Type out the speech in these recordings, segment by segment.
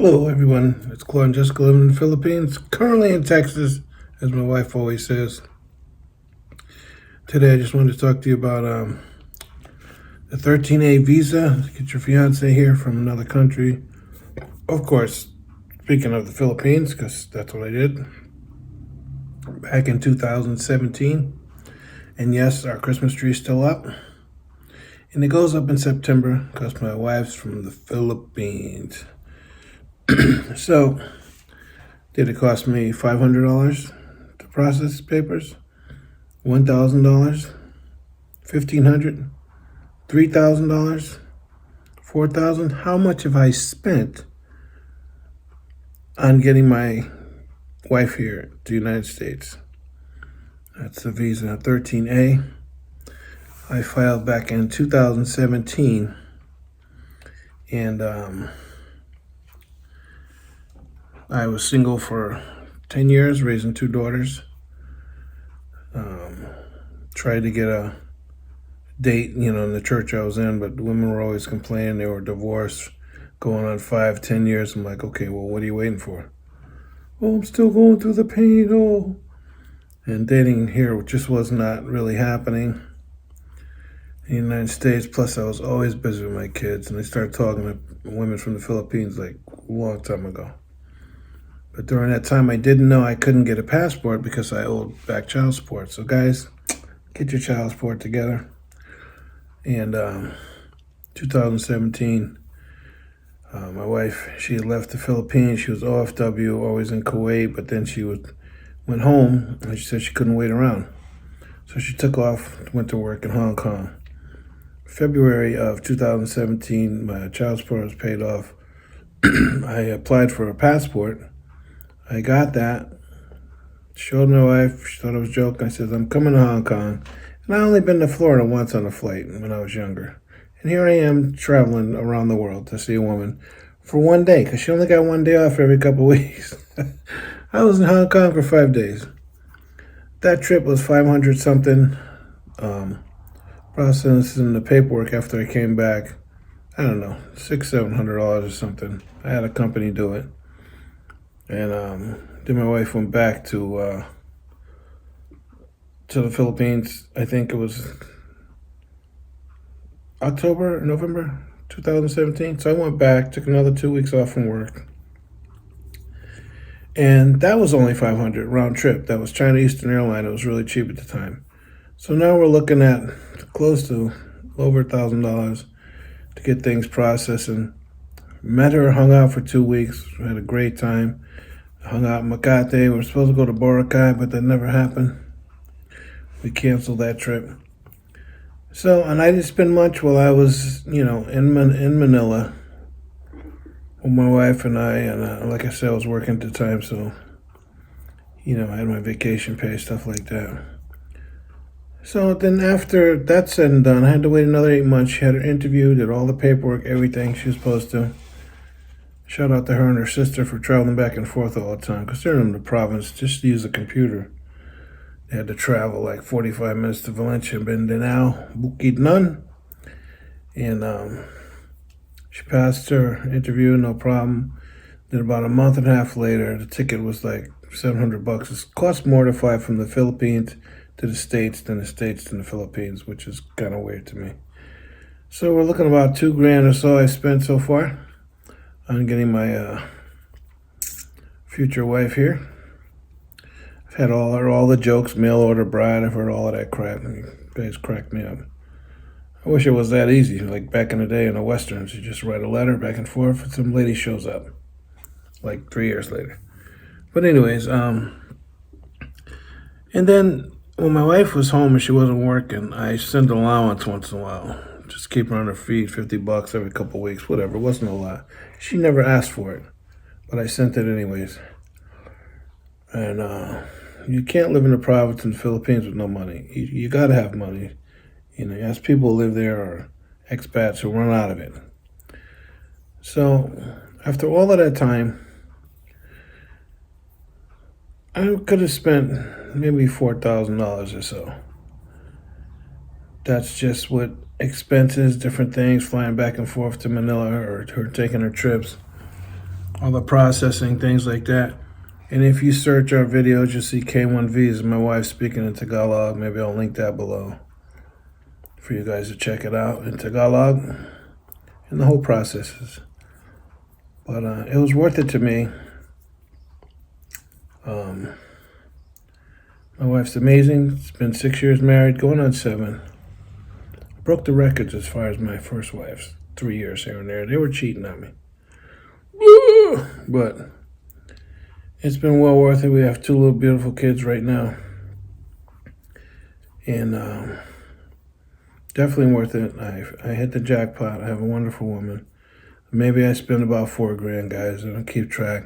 Hello, everyone. It's Claude and Jessica living in the Philippines, currently in Texas, as my wife always says. Today, I just wanted to talk to you about the 13A visa. Get your fiance here from another country. Of course, speaking of the Philippines, because that's what I did back in 2017. And yes, our Christmas tree is still up. And it goes up in September because my wife's from the Philippines. So, did it cost me $500 to process papers? $1,000? $1,500? $3,000? $4,000? How much have I spent on getting my wife here to the United States? That's the visa 13A. I filed back in 2017, and I was single for 10 years, raising two daughters. Tried to get a date, in the church I was in, but the women were always complaining they were divorced, going on 5, 10 years. I'm like, okay, well, what are you waiting for? Oh, I'm still going through the pain. Oh, and dating here just was not really happening in the United States. Plus, I was always busy with my kids, and I started talking to women from the Philippines like a long time ago. But during that time, I didn't know I couldn't get a passport because I owed back child support. So, guys, get your child support together. And 2017, my wife, she had left the Philippines. She was OFW, always in Kuwait, but then she went home, and she said she couldn't wait around. So she took off, went to work in Hong Kong. February of 2017, my child support was paid off. I applied for a passport. I got that. Showed my wife. She thought I was joking. I said, I'm coming to Hong Kong. And I only been to Florida once on a flight when I was younger. And here I am traveling around the world to see a woman for one day, because she only got one day off every couple of weeks. I was in Hong Kong for 5 days. That trip was 500 something. Processing the paperwork after I came back, I don't know, $600-700 or something. I had a company do it. And then my wife went back to the Philippines. I think it was October, November 2017. So I went back, took another 2 weeks off from work. And that was only $500 round trip. That was China Eastern Airline. It was really cheap at the time. So now we're looking at close to over $1,000 to get things processed. And met her, hung out for 2 weeks, had a great time. Hung out in Makati. We were supposed to go to Boracay, but that never happened. We canceled that trip. So, and I didn't spend much while I was, in Manila with my wife and I. And like I said, I was working at the time, so, I had my vacation pay, stuff like that. So then after that's said and done, I had to wait another 8 months. She had her interview, did all the paperwork, everything she was supposed to. Shout out to her and her sister for traveling back and forth all the time, because they're in the province just to use a computer. They had to travel like 45 minutes to Valencia, Mindanao, Bukidnon. And she passed her interview, no problem. Then about a month and a half later, the ticket was like $700. It cost more to fly from the Philippines to the States than the States to the Philippines, which is kind of weird to me. So we're looking about $2,000 or so I spent so far on getting my future wife here. I've had all the jokes, mail order bride. I've heard all of that crap. You guys cracked me up. I wish it was that easy, like back in the day in the Westerns. You just write a letter back and forth, and some lady shows up, like 3 years later. But anyways, and then when my wife was home and she wasn't working, I sent allowance once in a while. Just keep her on her feet, $50 every couple of weeks, whatever. It wasn't a lot. She never asked for it, but I sent it anyways. And you can't live in the province in the Philippines with no money. You got to have money. As people who live there or expats who run out of it. So after all of that time, I could have spent maybe $4,000 or so. That's just with expenses, different things, flying back and forth to Manila or her taking her trips. all the processing, things like that. And if you search our videos, you'll see K1Vs, my wife speaking in Tagalog. Maybe I'll link that below for you guys to check it out in Tagalog and the whole processes. But it was worth it to me. My wife's amazing. It's been 6 years married, going on 7. I broke the records as far as my first wife's 3 years here and there. They were cheating on me. But it's been well worth it. We have 2 little beautiful kids right now. And definitely worth it. I hit the jackpot. I have a wonderful woman. Maybe I spent about $4,000, guys. I don't keep track.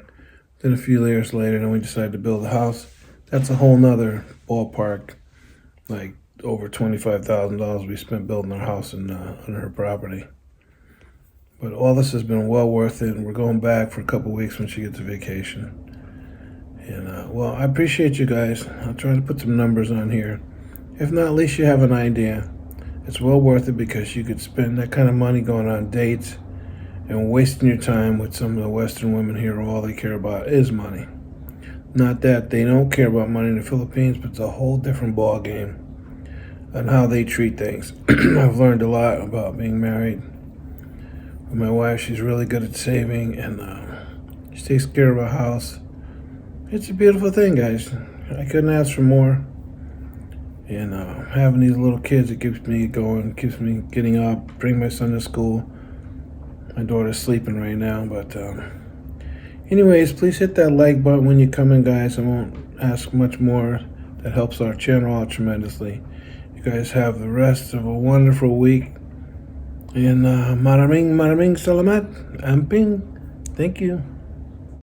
Then a few years later, then we decided to build a house. That's a whole nother ballpark. Like over $25,000 we spent building our house on her property. But all this has been well worth it, and we're going back for a couple weeks when she gets a vacation. And well, I appreciate you guys. I'll try to put some numbers on here. If not, at least you have an idea. It's well worth it because you could spend that kind of money going on dates and wasting your time with some of the Western women here who all they care about is money. Not that they don't care about money in the Philippines, but it's a whole different ball game on how they treat things. I've learned a lot about being married with my wife. She's really good at saving, and she takes care of our house. It's a beautiful thing, guys. I couldn't ask for more. And having these little kids, it keeps me going, keeps me getting up, bring my son to school. My daughter's sleeping right now, but anyways, please hit that like button when you come in, guys. I won't ask much more. That helps our channel out tremendously. You guys have the rest of a wonderful week. And maraming salamat. Amping. Thank you.